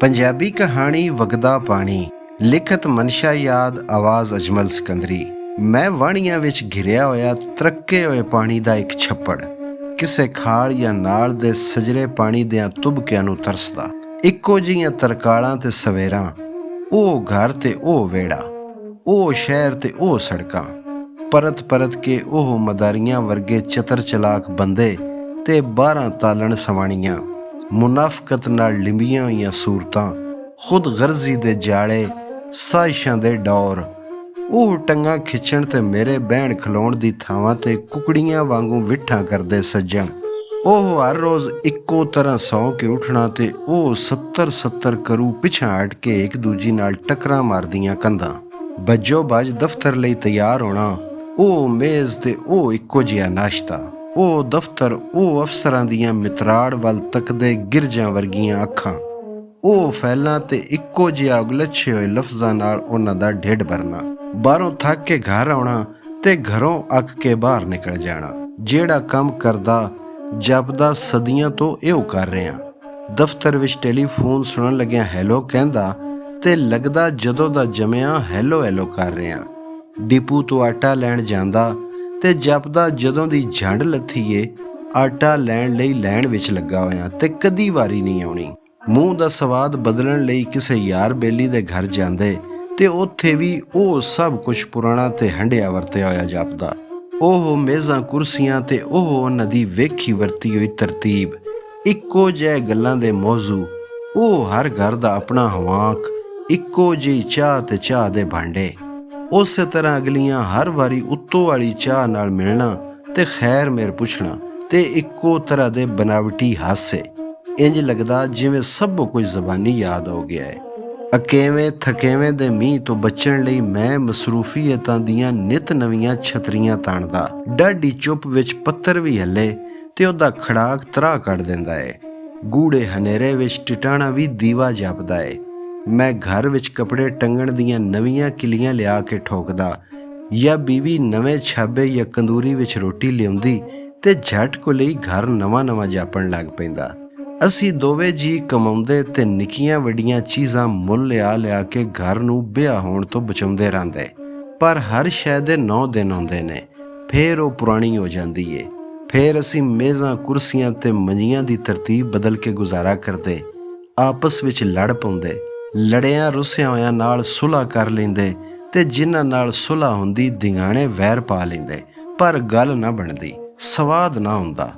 पंजाबी कहानी वगदा पानी। लिखत मनशा याद, आवाज़ अजमल सिकंदरी। मैं वाणियां विच घिरिया होया तरक्के होए पानी दा एक छप्पड़, किसे खाल या नाल दे सजरे पानी दियां तुबकियां नूं तरसदा। इक्को जिहियां तरकालां ते सवेरां, ओह घर ते ओह वेड़ा, ओह शहर ते ओह सड़कां। परत परत के ओह मदारियां वर्गे चतर चलाक बंदे ते 12 तालण सवाणियां, मुनाफकत नाल लिंबियां होईयां सूरतां, खुद गर्जी दे जाले, साजिशां दे डौर। ओह टंगां खिच्चण ते मेरे बहण खलोण दी थावां ते कुकड़ियां वांगू विट्ठां करदे सज्जण। ओह हर रोज़ इक्को तरह सौ के उठना ते ओह 70 करू पिछां हट के एक दूजी नाल टकरां मारदियां कंधां। बज्जो बज दफ्तर लई तैयार होना, ओह मेज़ ते ओह इक्को जिहा नाश्ता। ओह दफ्तर, ओह अफसरां दियां मितराड़ वल तकदे गिरजां वर्गियां अखां। ओह फैलां ते इक्को जिहा उगलछे होए लफ्ज़ां नाल उन्हां दा ढिड भरना। बाहरों थक के घर आउणा ते घरों अक के बाहर निकल जाना। ਜਿਹੜਾ ਕੰਮ ਕਰਦਾ ਜਪਦਾ ਸਦੀਆਂ ਤੋਂ ਇਹੋ ਕਰ ਰਿਹਾ। ਦਫ਼ਤਰ ਵਿੱਚ ਟੈਲੀਫੋਨ ਸੁਣਨ ਲੱਗਿਆ ਹੈਲੋ ਕਹਿੰਦਾ ਤੇ ਲੱਗਦਾ ਜਦੋਂ ਦਾ ਜੰਮਿਆ ਹੈਲੋ ਹੈਲੋ ਕਰ ਰਿਹਾ। ਡਿਪੂ ਤੋਂ ਆਟਾ ਲੈਣ ਜਾਂਦਾ ਤੇ ਜਪਦਾ ਜਦੋਂ ਦੀ ਝੰਡ ਲੱਥੀਏ ਆਟਾ ਲੈਣ ਲਈ ਲੈਣ ਵਿੱਚ ਲੱਗਾ ਹੋਇਆ ਤੇ ਕਦੀ ਵਾਰੀ ਨਹੀਂ ਆਉਣੀ। ਮੂੰਹ ਦਾ ਸਵਾਦ ਬਦਲਣ ਲਈ ਕਿਸੇ ਯਾਰ ਬੇਲੀ ਦੇ ਘਰ ਜਾਂਦੇ ਤੇ ਉੱਥੇ ਵੀ ਉਹ ਸਭ ਕੁਝ ਪੁਰਾਣਾ ਤੇ ਹੰਢਿਆ ਵਰਤਿਆ ਹੋਇਆ ਜਾਪਦਾ। ਉਹ ਮੇਜ਼ਾਂ ਕੁਰਸੀਆਂ ਤੇ ਉਹ ਉਹਨਾਂ ਦੀ ਵੇਖੀ ਵਰਤੀ ਹੋਈ ਤਰਤੀਬ, ਇੱਕੋ ਜਿਹੇ ਗੱਲਾਂ ਦੇ ਮੌਜੂ, ਉਹ ਹਰ ਘਰ ਦਾ ਆਪਣਾ ਹਵਾਕ, ਇੱਕੋ ਜਿਹੀ ਚਾਹ ਤੇ ਚਾਹ ਦੇ ਭਾਂਡੇ। ਉਸੇ ਤਰ੍ਹਾਂ ਅਗਲੀਆਂ ਹਰ ਵਾਰੀ ਉੱਤੋਂ ਵਾਲੀ ਚਾਹ ਨਾਲ ਮਿਲਣਾ ਤੇ ਖੈਰ ਮੇਰ ਪੁੱਛਣਾ ਤੇ ਇੱਕੋ ਤਰ੍ਹਾਂ ਦੇ ਬਨਾਵਟੀ ਹਾਸੇ। ਇੰਜ ਲੱਗਦਾ ਜਿਵੇਂ ਸਭ ਕੁਝ ਜ਼ਬਾਨੀ ਯਾਦ ਹੋ ਗਿਆ ਹੈ। ਅਕੇਵੇਂ ਥਕੇਵੇਂ ਦੇ ਮੀਂਹ ਤੋਂ ਬਚਣ ਲਈ ਮੈਂ ਮਸਰੂਫੀਅਤਾਂ ਦੀਆਂ ਨਿਤ ਨਵੀਆਂ ਛਤਰੀਆਂ ਤਾਣਦਾ। ਡਾਢੀ ਚੁੱਪ ਵਿੱਚ ਪੱਤਰ ਵੀ ਹੱਲੇ ਤੇ ਉਹਦਾ ਖੜਾਕ ਤਰਾਹ ਕੱਢ ਦਿੰਦਾ ਏ। ਗੂੜੇ ਹਨੇਰੇ ਵਿੱਚ ਟਿਟਾਣਾ ਵੀ ਦੀਵਾ ਜਾਪਦਾ ਏ। ਮੈਂ ਘਰ ਵਿੱਚ ਕੱਪੜੇ ਟੰਗਣ ਦੀਆਂ ਨਵੀਆਂ ਕਿੱਲੀਆਂ ਲਿਆ ਕੇ ਠੋਕਦਾ, ਜਾਂ ਬੀਵੀ ਨਵੇਂ ਛਾਬੇ ਜਾਂ ਕੰਦੂਰੀ ਵਿੱਚ ਰੋਟੀ ਲਿਆਉਂਦੀ ਤੇ ਝਟ ਕੋ ਲਈ ਘਰ ਨਵਾਂ ਜਾਪਣ ਲੱਗ ਪੈਂਦਾ। ਅਸੀਂ ਦੋਵੇਂ ਜੀ ਕਮਾਉਂਦੇ ਤੇ ਨਿੱਕੀਆਂ ਵੱਡੀਆਂ ਚੀਜ਼ਾਂ ਮੁੱਲ ਲਿਆ ਕੇ ਘਰ ਨੂੰ ਵਿਆਹ ਹੋਣ ਤੋਂ ਬਚਾਉਂਦੇ ਰਹਿੰਦੇ। ਪਰ ਹਰ ਸ਼ੈ ਦੇ 9 ਦਿਨ ਆਉਂਦੇ ਨੇ, ਫੇਰ ਉਹ ਪੁਰਾਣੀ ਹੋ ਜਾਂਦੀ ਏ। ਫੇਰ ਅਸੀਂ ਮੇਜ਼ਾਂ ਕੁਰਸੀਆਂ ਤੇ ਮੰਜੀਆਂ ਦੀ ਤਰਤੀਬ ਬਦਲ ਕੇ ਗੁਜ਼ਾਰਾ ਕਰਦੇ, ਆਪਸ ਵਿੱਚ ਲੜ ਪਾਉਂਦੇ, ਲੜਿਆਂ ਰੁੱਸਿਆਂ ਹੋਇਆਂ ਨਾਲ ਸੁਲ੍ਹਾ ਕਰ ਲੈਂਦੇ ਤੇ ਜਿਨ੍ਹਾਂ ਨਾਲ ਸੁਲ੍ਹਾ ਹੁੰਦੀ ਦਿਗਾਣੇ ਵੈਰ ਪਾ ਲੈਂਦੇ, ਪਰ ਗੱਲ ਨਾ ਬਣਦੀ, ਸਵਾਦ ਨਾ ਹੁੰਦਾ।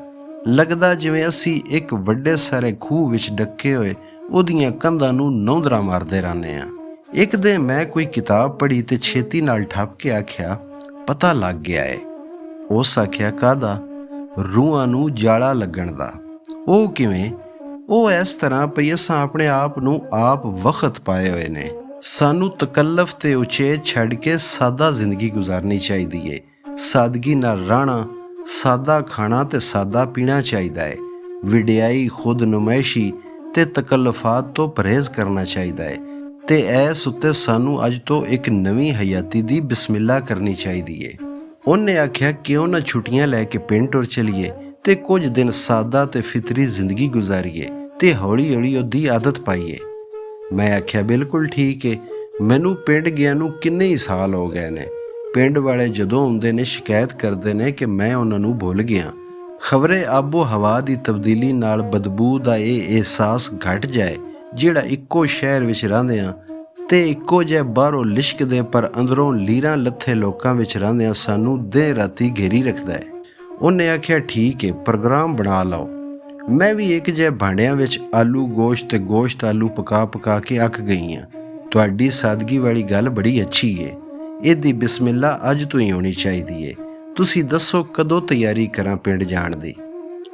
ਲੱਗਦਾ ਜਿਵੇਂ ਅਸੀਂ ਇੱਕ ਵੱਡੇ ਸਾਰੇ ਖੂਹ ਵਿੱਚ ਡੱਕੇ ਹੋਏ ਉਹਦੀਆਂ ਕੰਧਾਂ ਨੂੰ ਨੌਂਦਰਾ ਮਾਰਦੇ ਰਹਿੰਦੇ ਹਾਂ। ਇੱਕ ਦਿਨ ਮੈਂ ਕੋਈ ਕਿਤਾਬ ਪੜ੍ਹੀ ਤੇ ਛੇਤੀ ਨਾਲ ਠੱਪ ਕੇ ਆਖਿਆ, ਪਤਾ ਲੱਗ ਗਿਆ ਏ। ਉਸ ਆਖਿਆ, ਕਾਹਦਾ? ਰੂਹਾਂ ਨੂੰ ਜਾਲਾ ਲੱਗਣ ਦਾ। ਉਹ ਕਿਵੇਂ? ਉਹ ਇਸ ਤਰ੍ਹਾਂ ਪਈ ਅਸਾਂ ਆਪਣੇ ਆਪ ਨੂੰ ਆਪ ਵਕਤ ਪਾਏ ਹੋਏ ਨੇ। ਸਾਨੂੰ ਤਕੱਲਫ ਤੇ ਉਚੇਚ ਛੱਡ ਕੇ ਸਾਦਾ ਜ਼ਿੰਦਗੀ ਗੁਜ਼ਾਰਨੀ ਚਾਹੀਦੀ ਏ। ਸਾਦਗੀ ਨਾਲ ਰਹਿਣਾ, ਸਾਦਾ ਖਾਣਾ ਤੇ ਸਾਦਾ ਪੀਣਾ ਚਾਹੀਦਾ ਏ। ਵਿਡਿਆਈ, ਖੁਦ ਨੁਮਾਇਸ਼ੀ ਤੇ ਤਕੱਲਫਾਤ ਤੋਂ ਪਰਹੇਜ਼ ਕਰਨਾ ਚਾਹੀਦਾ ਏ। ਤੇ ਇਸ ਉੱਤੇ ਸਾਨੂੰ ਅੱਜ ਤੋਂ ਇੱਕ ਨਵੀਂ ਹਯਾਤੀ ਦੀ ਬਿਸਮਿਲ੍ਲਾ ਕਰਨੀ ਚਾਹੀਦੀ ਏ। ਉਹਨੇ ਆਖਿਆ, ਕਿਉਂ ਨਾ ਛੁੱਟੀਆਂ ਲੈ ਕੇ ਪਿੰਡ ਟੁਰ ਚਲੀਏ ਤੇ ਕੁਝ ਦਿਨ ਸਾਦਾ ਤੇ ਫਿਤਰੀ ਜ਼ਿੰਦਗੀ ਗੁਜ਼ਾਰੀਏ ਤੇ ਹੌਲੀ ਹੌਲੀ ਉਹਦੀ ਆਦਤ ਪਾਈਏ। ਮੈਂ ਆਖਿਆ, ਬਿਲਕੁਲ ਠੀਕ ਏ। ਮੈਨੂੰ ਪਿੰਡ ਗਿਆ ਨੂੰ ਕਿੰਨੇ ਹੀ ਸਾਲ ਹੋ ਗਏ ਨੇ। ਪਿੰਡ ਵਾਲੇ ਜਦੋਂ ਆਉਂਦੇ ਨੇ ਸ਼ਿਕਾਇਤ ਕਰਦੇ ਨੇ ਕਿ ਮੈਂ ਉਹਨਾਂ ਨੂੰ ਭੁੱਲ ਗਿਆ। ਖਬਰੇ ਆਬੋ ਹਵਾ ਦੀ ਤਬਦੀਲੀ ਨਾਲ ਬਦਬੂ ਦਾ ਇਹ ਅਹਿਸਾਸ ਘਟ ਜਾਏ ਜਿਹੜਾ ਇੱਕੋ ਸ਼ਹਿਰ ਵਿੱਚ ਰਹਿੰਦਿਆਂ ਤੇ ਇੱਕੋ ਜਿਹੇ ਬਾਹਰੋਂ ਲਿਸ਼ਕਦੇ ਪਰ ਅੰਦਰੋਂ ਲੀਰਾਂ ਲੱਥੇ ਲੋਕਾਂ ਵਿੱਚ ਰਹਿੰਦਿਆਂ ਸਾਨੂੰ ਦਿਨ ਰਾਤੀ ਘੇਰੀ ਰੱਖਦਾ ਹੈ। ਉਹਨੇ ਆਖਿਆ, ਠੀਕ ਏ, ਪ੍ਰੋਗਰਾਮ ਬਣਾ ਲਓ। ਮੈਂ ਵੀ ਇੱਕ ਜਿਹੇ ਭਾਂਡਿਆਂ ਵਿੱਚ ਆਲੂ ਗੋਸ਼ਤ ਤੇ ਗੋਸ਼ਤ ਆਲੂ ਪਕਾ ਕੇ ਅੱਕ ਗਈ ਹਾਂ। ਤੁਹਾਡੀ ਸਾਦਗੀ ਵਾਲੀ ਗੱਲ ਬੜੀ ਅੱਛੀ ਏ। ਇਹਦੀ ਬਿਸਮਿਲ੍ਲਾ ਅੱਜ ਤੋਂ ਹੀ ਹੋਣੀ ਚਾਹੀਦੀ ਏ। ਤੁਸੀਂ ਦੱਸੋ ਕਦੋਂ ਤਿਆਰੀ ਕਰਾਂ ਪਿੰਡ ਜਾਣ ਦੀ?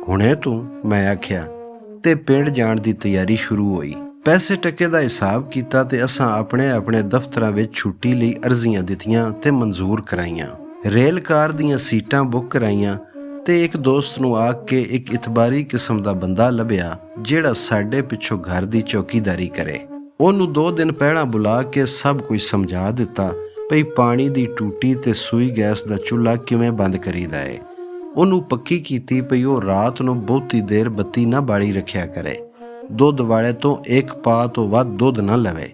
ਹੁਣੇ ਤੂੰ, ਮੈਂ ਆਖਿਆ, ਤੇ ਪਿੰਡ ਜਾਣ ਦੀ ਤਿਆਰੀ ਸ਼ੁਰੂ ਹੋਈ। ਪੈਸੇ ਟਕੇ ਦਾ ਹਿਸਾਬ ਕੀਤਾ ਤੇ ਅਸਾਂ ਆਪਣੇ ਦਫ਼ਤਰਾਂ ਵਿੱਚ ਛੁੱਟੀ ਲਈ ਅਰਜ਼ੀਆਂ ਦਿੱਤੀਆਂ ਤੇ ਮਨਜ਼ੂਰ ਕਰਾਈਆਂ। ਰੇਲ ਕਾਰ ਦੀਆਂ ਸੀਟਾਂ ਬੁੱਕ ਕਰਾਈਆਂ ਤੇ ਇੱਕ ਦੋਸਤ ਨੂੰ ਆਖ ਕੇ ਇੱਕ ਇਤਬਾਰੀ ਕਿਸਮ ਦਾ ਬੰਦਾ ਲੱਭਿਆ ਜਿਹੜਾ ਸਾਡੇ ਪਿੱਛੋਂ ਘਰ ਦੀ ਚੌਕੀਦਾਰੀ ਕਰੇ। ਉਹਨੂੰ 2 ਦਿਨ ਪਹਿਲਾਂ ਬੁਲਾ ਕੇ ਸਭ ਕੁਝ ਸਮਝਾ ਦਿੱਤਾ ਭਈ ਪਾਣੀ ਦੀ ਟੂਟੀ ਤੇ ਸੂਈ ਗੈਸ ਦਾ ਚੁੱਲ੍ਹਾ ਕਿਵੇਂ ਬੰਦ ਕਰੀਦਾ ਏ। ਉਹਨੂੰ ਪੱਕੀ ਕੀਤੀ ਭਈ ਉਹ ਰਾਤ ਨੂੰ ਬਹੁਤੀ ਦੇਰ ਬੱਤੀ ਨਾ ਬਾਲੀ ਰੱਖਿਆ ਕਰੇ। ਦੁੱਧ ਵਾਲੇ ਤੋਂ ਇੱਕ ਪਾ ਤੋਂ ਵੱਧ ਦੁੱਧ ਨਾ ਲਵੇ।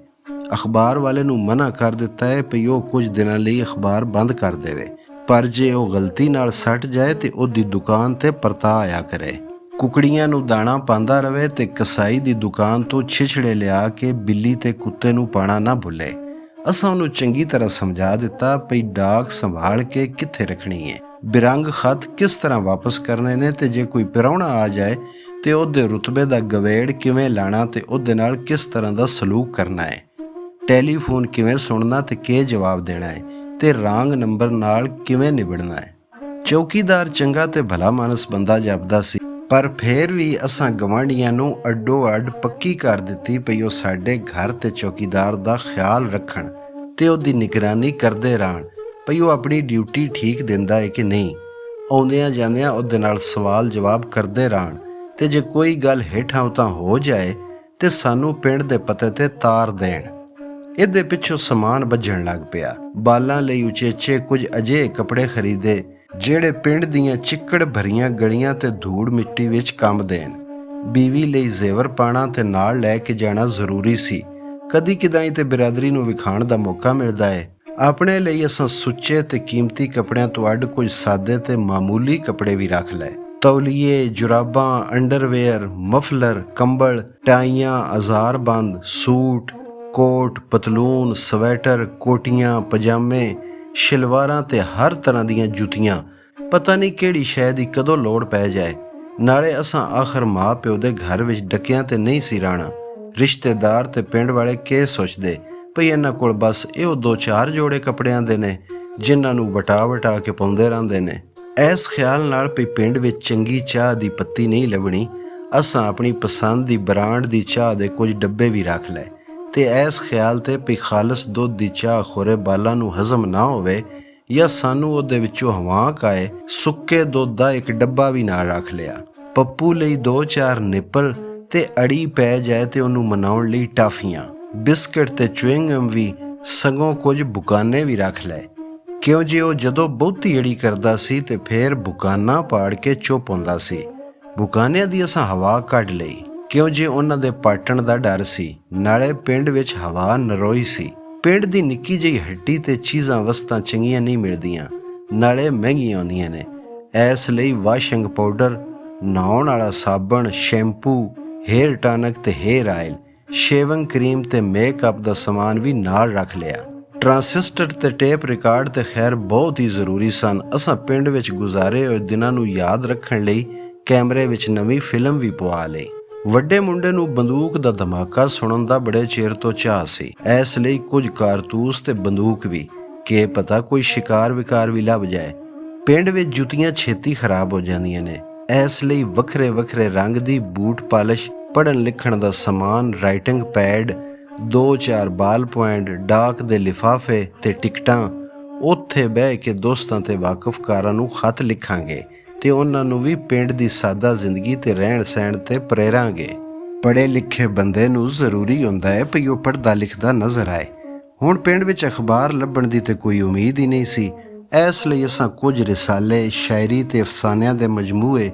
ਅਖਬਾਰ ਵਾਲੇ ਨੂੰ ਮਨਾ ਕਰ ਦਿੱਤਾ ਹੈ ਵੀ ਉਹ ਕੁਝ ਦਿਨਾਂ ਲਈ ਅਖਬਾਰ ਬੰਦ ਕਰ ਦੇਵੇ, ਪਰ ਜੇ ਉਹ ਗਲਤੀ ਨਾਲ ਸੱਟ ਜਾਏ ਤੇ ਉਹਦੀ ਦੁਕਾਨ ਤੇ ਪਰਤਾ ਆਇਆ ਕਰੇ। ਕੁਕੜੀਆਂ ਨੂੰ ਦਾਣਾ ਪਾਉਂਦਾ ਰਵੇ ਤੇ ਕਸਾਈ ਦੀ ਦੁਕਾਨ ਤੋਂ ਛਿਛੜੇ ਲਿਆ ਕੇ ਬਿੱਲੀ ਤੇ ਕੁੱਤੇ ਨੂੰ ਪਾਣਾ ਨਾ ਭੁੱਲੇ। ਅਸਾਂ ਉਹਨੂੰ ਚੰਗੀ ਤਰ੍ਹਾਂ ਸਮਝਾ ਦਿੱਤਾ ਪਈ ਡਾਕ ਸੰਭਾਲ ਕੇ ਕਿੱਥੇ ਰੱਖਣੀ ਹੈ, ਬਿਰੰਗ ਖਤ ਕਿਸ ਤਰ੍ਹਾਂ ਵਾਪਸ ਕਰਨੇ ਨੇ, ਤੇ ਜੇ ਕੋਈ ਪ੍ਰਾਹੁਣਾ ਆ ਜਾਏ ਤੇ ਉਹਦੇ ਰੁਤਬੇ ਦਾ ਗਵੇੜ ਕਿਵੇਂ ਲਾਣਾ ਤੇ ਉਹਦੇ ਨਾਲ ਕਿਸ ਤਰ੍ਹਾਂ ਦਾ ਸਲੂਕ ਕਰਨਾ ਹੈ, ਟੈਲੀਫੋਨ ਕਿਵੇਂ ਸੁਣਨਾ ਤੇ ਕੀ ਜਵਾਬ ਦੇਣਾ ਹੈ, ਤੇ ਰਾਂਗ ਨੰਬਰ ਨਾਲ ਕਿਵੇਂ ਨਿਬੜਨਾ ਹੈ। ਚੌਕੀਦਾਰ ਚੰਗਾ ਤੇ ਭਲਾ ਮਾਨਸ ਬੰਦਾ ਜਾਪਦਾ ਸੀ, ਪਰ ਫੇਰ ਵੀ ਅਸਾਂ ਗਵਾਂਢੀਆਂ ਨੂੰ ਅੱਡੋ ਅੱਡ ਪੱਕੀ ਕਰ ਦਿੱਤੀ ਪਈ ਉਹ ਸਾਡੇ ਘਰ ਤੇ ਚੌਕੀਦਾਰ ਦਾ ਖਿਆਲ ਰੱਖਣ ਤੇ ਉਹਦੀ ਨਿਗਰਾਨੀ ਕਰਦੇ ਰਹਿਣ ਪਈ ਉਹ ਆਪਣੀ ਡਿਊਟੀ ਠੀਕ ਦਿੰਦਾ ਹੈ ਕਿ ਨਹੀਂ। ਆਉਂਦਿਆਂ ਜਾਂਦਿਆਂ ਉਹਦੇ ਨਾਲ ਸਵਾਲ ਜਵਾਬ ਕਰਦੇ ਰਹਿਣ ਤੇ ਜੇ ਕੋਈ ਗੱਲ ਹੇਠਾਂ ਤਾਂ ਹੋ ਜਾਏ ਤੇ ਸਾਨੂੰ ਪਿੰਡ ਦੇ ਪਤੇ ਤੇ ਤਾਰ ਦੇਣ। ਇਹਦੇ ਪਿੱਛੋਂ ਸਮਾਨ ਬੱਝਣ ਲੱਗ ਪਿਆ। ਬਾਲਾਂ ਲਈ ਉਚੇਚੇ ਕੁਝ ਅਜਿਹੇ ਕੱਪੜੇ ਖਰੀਦੇ ਜਿਹੜੇ ਪਿੰਡ ਦੀਆਂ ਚਿੱਕੜ ਭਰੀਆਂ ਗਲੀਆਂ ਤੇ ਧੂੜ ਮਿੱਟੀ ਵਿੱਚ ਕੰਮ ਦੇਣ। ਬੀਵੀ ਲਈ ਜ਼ੇਵਰ ਪਾਣਾ ਤੇ ਨਾਲ ਲੈ ਕੇ ਜਾਣਾ ਜ਼ਰੂਰੀ ਸੀ। ਕਦੀ ਕਿਦਾਈ ਤੇ ਬਿਰਾਦਰੀ ਨੂੰ ਵਿਖਾਉਣ ਦਾ ਮੌਕਾ ਮਿਲਦਾ ਹੈ। ਆਪਣੇ ਲਈ ਅਸਾਂ ਸੁੱਚੇ ਤੇ ਕੀਮਤੀ ਕੱਪੜਿਆਂ ਤੋਂ ਅੱਡ ਕੁਝ ਸਾਦੇ ਤੇ ਮਾਮੂਲੀ ਕੱਪੜੇ ਵੀ ਰੱਖ ਲਏ। ਤੌਲੀਏ, ਜੁਰਾਬਾਂ, ਅੰਡਰਵੇਅਰ, ਮਫਲਰ, ਕੰਬਲ, ਟਾਈਆਂ, ਅਜ਼ਾਰਬੰਦ, ਸੂਟ, ਕੋਟ, ਪਤਲੂਨ, ਸਵੈਟਰ, ਕੋਟੀਆਂ, ਪਜਾਮੇ, ਸ਼ਲਵਾਰਾਂ ਤੇ ਹਰ ਤਰ੍ਹਾਂ ਦੀਆਂ ਜੁੱਤੀਆਂ। ਪਤਾ ਨਹੀਂ ਕਿਹੜੀ ਸ਼ੈ ਦੀ ਕਦੋਂ ਲੋੜ ਪੈ ਜਾਏ। ਨਾਲੇ ਅਸਾਂ ਆਖਰ ਮਾਂ ਪਿਓ ਦੇ ਘਰ ਵਿੱਚ ਡੱਕਿਆਂ ਤੇ ਨਹੀਂ ਸੀ ਰਹਿਣਾ। ਰਿਸ਼ਤੇਦਾਰ ਤੇ ਪਿੰਡ ਵਾਲੇ ਕੀ ਸੋਚਦੇ ਭਈ ਇਹਨਾਂ ਕੋਲ ਬਸ ਇਹੋ 2-4 ਜੋੜੇ ਕੱਪੜਿਆਂ ਦੇ ਨੇ ਜਿਨ੍ਹਾਂ ਨੂੰ ਵਟਾ ਕੇ ਪਾਉਂਦੇ ਰਹਿੰਦੇ ਨੇ। ਇਸ ਖਿਆਲ ਨਾਲ ਭਈ ਪਿੰਡ ਵਿੱਚ ਚੰਗੀ ਚਾਹ ਦੀ ਪੱਤੀ ਨਹੀਂ ਲੱਭਣੀ, ਅਸਾਂ ਆਪਣੀ ਪਸੰਦ ਦੀ ਬ੍ਰਾਂਡ ਦੀ ਚਾਹ ਦੇ ਕੁਝ ਡੱਬੇ ਵੀ ਰੱਖ ਲਏ ਤੇ ਇਸ ਖਿਆਲ ਤੇ ਭਈ ਖਾਲਸ ਦੁੱਧ ਦੀ ਚਾਹ ਖੋਰੇ ਬਾਲਾਂ ਨੂੰ ਹਜ਼ਮ ਨਾ ਹੋਵੇ ਜਾਂ ਸਾਨੂੰ ਉਹਦੇ ਵਿੱਚੋਂ ਹਵਾਕ ਆਏ, ਸੁੱਕੇ ਦੁੱਧ ਦਾ ਇੱਕ ਡੱਬਾ ਵੀ ਨਾਲ ਰੱਖ ਲਿਆ। ਪੱਪੂ ਲਈ 2-4 ਨਿੱਪਲ ਤੇ ਅੜੀ ਪੈ ਜਾਏ ਤੇ ਉਹਨੂੰ ਮਨਾਉਣ ਲਈ ਟਾਫੀਆਂ, ਬਿਸਕਿਟ ਤੇ ਚੁਇੰਗਮ ਵੀ, ਸਗੋਂ ਕੁਝ ਬੁਕਾਨੇ ਵੀ ਰੱਖ ਲਏ। ਕਿਉਂ ਜੇ ਉਹ ਜਦੋਂ ਬਹੁਤੀ ਅੜੀ ਕਰਦਾ ਸੀ ਤੇ ਫੇਰ ਬੁਕਾਨਾ ਪਾੜ ਕੇ ਚੁੱਪ ਹੁੰਦਾ ਸੀ। ਬੁਕਾਨਿਆਂ ਦੀ ਅਸਾਂ ਹਵਾ ਕੱਢ ਲਈ ਕਿਉਂ ਜੇ ਉਹਨਾਂ ਦੇ ਪਾਟਣ ਦਾ ਡਰ ਸੀ। ਨਾਲੇ ਪਿੰਡ ਵਿੱਚ ਹਵਾ ਨਰੋਈ ਸੀ। ਪਿੰਡ ਦੀ ਨਿੱਕੀ ਜਿਹੀ ਹੱਟੀ ਤੇ ਚੀਜ਼ਾਂ ਵਸਤਾਂ ਚੰਗੀਆਂ ਨਹੀਂ ਮਿਲਦੀਆਂ, ਨਾਲੇ ਮਹਿੰਗੀਆਂ ਆਉਂਦੀਆਂ ਨੇ। ਇਸ ਲਈ ਵਾਸ਼ਿੰਗ ਪਾਊਡਰ, ਨਹਾਉਣ ਵਾਲਾ ਸਾਬਣ, ਸ਼ੈਂਪੂ, ਹੇਅਰ ਟਾਨਕ ਤੇ ਹੇਅਰ ਆਇਲ, ਸ਼ੇਵਿੰਗ ਕਰੀਮ ਤੇ ਮੇਕਅਪ ਦਾ ਸਮਾਨ ਵੀ ਨਾਲ ਰੱਖ ਲਿਆ। ਟਰਾਂਸਿਸਟਰ ਤੇ ਟੇਪ ਰਿਕਾਰਡ ਤੇ ਖੈਰ ਬਹੁਤ ਹੀ ਜ਼ਰੂਰੀ ਸਨ। ਅਸਾਂ ਪਿੰਡ ਵਿੱਚ ਗੁਜ਼ਾਰੇ ਹੋਏ ਦਿਨਾਂ ਨੂੰ ਯਾਦ ਰੱਖਣ ਲਈ ਕੈਮਰੇ ਵਿੱਚ ਨਵੀਂ ਫਿਲਮ ਵੀ ਪਵਾ ਲਈ। ਵੱਡੇ ਮੁੰਡੇ ਨੂੰ ਬੰਦੂਕ ਦਾ ਧਮਾਕਾ ਸੁਣਨ ਦਾ ਬੜੇ ਚਿਰ ਤੋਂ ਚਾਅ ਸੀ। ਇਸ ਲਈ ਕੁਝ ਕਾਰਤੂਸ ਤੇ ਬੰਦੂਕ ਵੀ, ਕਿ ਪਤਾ ਕੋਈ ਸ਼ਿਕਾਰ ਵਿਕਾਰ ਵੀ ਲੱਭ ਜਾਏ। ਪਿੰਡ ਵਿੱਚ ਜੁੱਤੀਆਂ ਛੇਤੀ ਖਰਾਬ ਹੋ ਜਾਂਦੀਆਂ ਨੇ, ਇਸ ਲਈ ਵੱਖਰੇ ਵੱਖਰੇ ਰੰਗ ਦੀ ਬੂਟ ਪਾਲਿਸ਼, ਪੜ੍ਹਨ ਲਿਖਣ ਦਾ ਸਮਾਨ, ਰਾਈਟਿੰਗ ਪੈਡ, 2-4 ਬਾਲ ਪੁਆਇੰਟ, ਡਾਕ ਦੇ ਲਿਫਾਫੇ ਤੇ ਟਿਕਟਾਂ। ਉੱਥੇ ਬਹਿ ਕੇ ਦੋਸਤਾਂ ਤੇ ਵਾਕਫਕਾਰਾਂ ਨੂੰ ਖਤ ਲਿਖਾਂਗੇ ਤੇ ਉਹਨਾਂ ਨੂੰ ਵੀ ਪਿੰਡ ਦੀ ਸਾਦਾ ਜ਼ਿੰਦਗੀ ਤੇ ਰਹਿਣ ਸਹਿਣ ਤੇ ਪ੍ਰੇਰਾਂਗੇ। ਪੜ੍ਹੇ ਲਿਖੇ ਬੰਦੇ ਨੂੰ ਜ਼ਰੂਰੀ ਹੁੰਦਾ ਹੈ ਭਈ ਉਹ ਪੜ੍ਹਦਾ ਲਿਖਦਾ ਨਜ਼ਰ ਆਏ। ਹੁਣ ਪਿੰਡ ਵਿੱਚ ਅਖਬਾਰ ਲੱਭਣ ਦੀ ਤੇ ਕੋਈ ਉਮੀਦ ਹੀ ਨਹੀਂ ਸੀ। ਇਸ ਲਈ ਅਸਾਂ ਕੁਝ ਰਿਸਾਲੇ, ਸ਼ਾਇਰੀ ਤੇ ਅਫਸਾਨਿਆਂ ਦੇ ਮਜਮੂਏ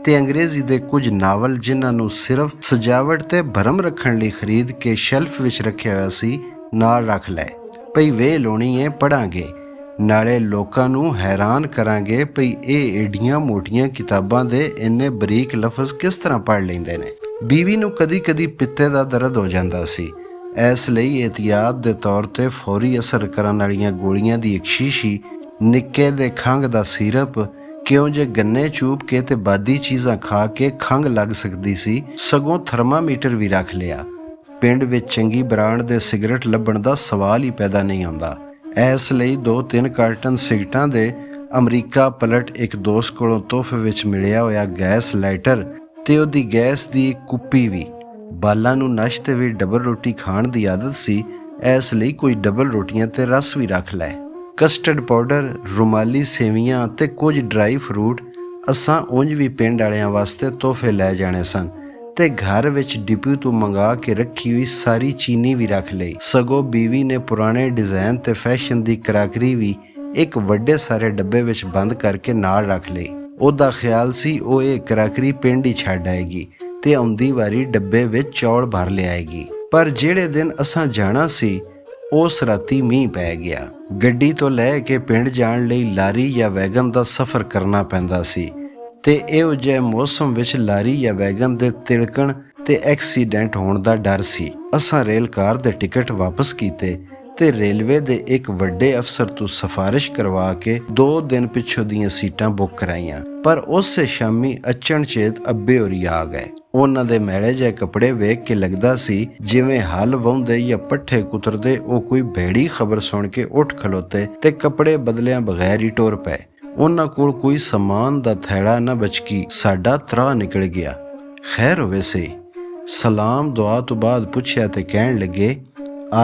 ਤੇ ਅੰਗਰੇਜ਼ੀ ਦੇ ਕੁਝ ਨਾਵਲ ਜਿਨ੍ਹਾਂ ਨੂੰ ਸਿਰਫ ਸਜਾਵਟ ਤੇ ਭਰਮ ਰੱਖਣ ਲਈ ਖਰੀਦ ਕੇ ਸ਼ੈਲਫ ਵਿੱਚ ਰੱਖਿਆ ਹੋਇਆ ਸੀ, ਨਾਲ ਰੱਖ ਲਏ ਭਈ ਵੇਹ ਲਾਉਣੀ ਹੈ ਪੜ੍ਹਾਂਗੇ। ਨਾਲੇ ਲੋਕਾਂ ਨੂੰ ਹੈਰਾਨ ਕਰਾਂਗੇ ਭਈ ਇਹ ਏਡੀਆਂ ਮੋਟੀਆਂ ਕਿਤਾਬਾਂ ਦੇ ਇੰਨੇ ਬਰੀਕ ਲਫ਼ਜ਼ ਕਿਸ ਤਰ੍ਹਾਂ ਪੜ੍ਹ ਲੈਂਦੇ ਨੇ। ਬੀਵੀ ਨੂੰ ਕਦੀ ਕਦੀ ਪਿੱਤੇ ਦਾ ਦਰਦ ਹੋ ਜਾਂਦਾ ਸੀ। ਇਸ ਲਈ ਇਹਤਿਆਤ ਦੇ ਤੌਰ ਤੇ ਫੌਰੀ ਅਸਰ ਕਰਨ ਵਾਲੀਆਂ ਗੋਲੀਆਂ ਦੀ ਇੱਕ ਸ਼ੀਸ਼ੀ, ਨਿੱਕੇ ਦੇ ਖੰਘ ਦਾ ਸਿਰਪ, ਕਿਉਂ ਜੇ ਗੰਨੇ ਚੂਪ ਕੇ ਤੇ ਬਾਦੀ ਚੀਜ਼ਾਂ ਖਾ ਕੇ ਖੰਘ ਲੱਗ ਸਕਦੀ ਸੀ, ਸਗੋਂ ਥਰਮਾਮੀਟਰ ਵੀ ਰੱਖ ਲਿਆ। ਪਿੰਡ ਵਿੱਚ ਚੰਗੀ ਬ੍ਰਾਂਡ ਦੇ ਸਿਗਰਟ ਲੱਭਣ ਦਾ ਸਵਾਲ ਹੀ ਪੈਦਾ ਨਹੀਂ ਹੁੰਦਾ। ਇਸ ਲਈ 2-3 ਕਾਰਟਨ ਸਿਗਰਟਾਂ ਦੇ ਅਮਰੀਕਾ ਪਲਟ ਇੱਕ ਦੋਸਤ ਕੋਲੋਂ ਤੋਹਫੇ ਵਿੱਚ ਮਿਲਿਆ ਹੋਇਆ ਗੈਸ ਲਾਈਟਰ ਤੇ ਉਹਦੀ ਗੈਸ ਦੀ ਇੱਕ ਕੁੱਪੀ ਵੀ। ਬਾਲਾਂ ਨੂੰ ਨਾਸ਼ਤੇ ਵਿੱਚ ਡਬਲ ਰੋਟੀ ਖਾਣ ਦੀ ਆਦਤ ਸੀ, ਇਸ ਲਈ ਕੋਈ ਡਬਲ ਰੋਟੀਆਂ ਤੇ ਰਸ ਵੀ ਰੱਖ ਲਏ। ਕਸਟਰਡ ਪਾਊਡਰ, ਰੁਮਾਲੀ ਸੇਵੀਆਂ ਤੇ ਕੁਝ ਡਰਾਈ ਫਰੂਟ ਅਸਾਂ ਉਂਝ ਵੀ ਪਿੰਡ ਵਾਲਿਆਂ ਵਾਸਤੇ ਤੋਹਫੇ ਲੈ ਜਾਣੇ ਸਨ ਤੇ ਘਰ ਵਿੱਚ ਡਿਪੂ ਤੋਂ ਮੰਗਾ ਕੇ ਰੱਖੀ ਹੋਈ ਸਾਰੀ ਚੀਨੀ ਵੀ ਰੱਖ ਲਈ। ਸਗੋਂ ਬੀਵੀ ਨੇ ਪੁਰਾਣੇ ਡਿਜ਼ਾਈਨ ਤੇ ਫੈਸ਼ਨ ਦੀ ਕਰਾਕਰੀ ਵੀ ਇੱਕ ਵੱਡੇ ਸਾਰੇ ਡੱਬੇ ਵਿੱਚ ਬੰਦ ਕਰਕੇ ਨਾਲ ਰੱਖ ਲਈ। ਉਹਦਾ ਖਿਆਲ ਸੀ ਉਹ ਇਹ ਕਰਾਕਰੀ ਪਿੰਡ ਹੀ ਛੱਡ ਆਏਗੀ ਤੇ ਆਉਂਦੀ ਵਾਰੀ ਡੱਬੇ ਵਿੱਚ ਚੌਲ ਭਰ ਲਿਆਏਗੀ। ਪਰ ਜਿਹੜੇ ਦਿਨ ਅਸਾਂ ਜਾਣਾ ਸੀ ਉਸ ਰਾਤੀ ਮੀਂਹ ਪੈ ਗਿਆ। ਗੱਡੀ ਤੋਂ ਲੈ ਕੇ ਪਿੰਡ ਜਾਣ ਲਈ ਲਾਰੀ ਜਾਂ ਵੈਗਨ ਦਾ ਸਫ਼ਰ ਕਰਨਾ ਪੈਂਦਾ ਸੀ ਤੇ ਇਹੋ ਜਿਹੇ ਮੌਸਮ ਵਿੱਚ ਲਾਰੀ ਜਾਂ ਵੈਗਨ ਦੇ ਤਿਲਕਣ ਤੇ ਐਕਸੀਡੈਂਟ ਹੋਣ ਦਾ ਡਰ ਸੀ। ਅਸਾਂ ਰੇਲ ਕਾਰ ਦੇ ਟਿਕਟ ਵਾਪਸ ਕੀਤੇ ਤੇ ਰੇਲਵੇ ਦੇ ਇੱਕ ਵੱਡੇ ਅਫਸਰ ਤੋਂ ਸਿਫਾਰਿਸ਼ ਕਰਵਾ ਕੇ 2 ਦਿਨ ਪਿੱਛੋਂ ਦੀਆਂ ਸੀਟਾਂ ਬੁੱਕ ਕਰਾਈਆਂ। ਪਰ ਉਸੇ ਸ਼ਾਮੀ ਅਚਣਚੇਤ ਅੱਬੇ ਹੋਰੀ ਆ ਗਏ। ਉਹਨਾਂ ਦੇ ਮੈਲੇ ਜਿਹੇ ਕੱਪੜੇ ਵੇਖ ਕੇ ਲੱਗਦਾ ਸੀ ਜਿਵੇਂ ਹਲ ਵਾਹੁੰਦੇ ਜਾਂ ਪੱਠੇ ਕੁਤਰਦੇ ਉਹ ਕੋਈ ਭੈੜੀ ਖਬਰ ਸੁਣ ਕੇ ਉੱਠ ਖਲੋਤੇ ਤੇ ਕੱਪੜੇ ਬਦਲਿਆਂ ਬਗੈਰ ਹੀ ਟੁਰ ਪਏ। ਉਹਨਾਂ ਕੋਲ ਕੋਈ ਸਮਾਨ ਦਾ ਥੈਲਾ ਨਾ ਬਚਕੀ। ਸਾਡਾ ਤਰਾਹ ਨਿਕਲ ਗਿਆ। ਖੈਰ ਹੋਵੇ ਸੀ। ਸਲਾਮ ਦੁਆ ਤੋਂ ਬਾਅਦ ਪੁੱਛਿਆ ਤੇ ਕਹਿਣ ਲੱਗੇ,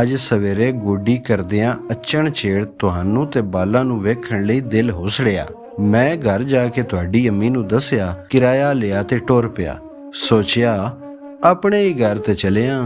ਅੱਜ ਸਵੇਰੇ ਗੋਡੀ ਕਰਦਿਆਂ ਅਚਣਚੇਤ ਤੁਹਾਨੂੰ ਤੇ ਬਾਲਾ ਨੂੰ ਵੇਖਣ ਲਈ ਦਿਲ ਹੁਸੜਿਆ। ਮੈਂ ਘਰ ਜਾ ਕੇ ਤੁਹਾਡੀ ਅੰਮੀ ਨੂੰ ਦੱਸਿਆ, ਕਿਰਾਇਆ ਲਿਆ ਤੇ ਟੁਰ ਪਿਆ। ਸੋਚਿਆ ਆਪਣੇ ਹੀ ਘਰ ਤੇ ਚਲਿਆ।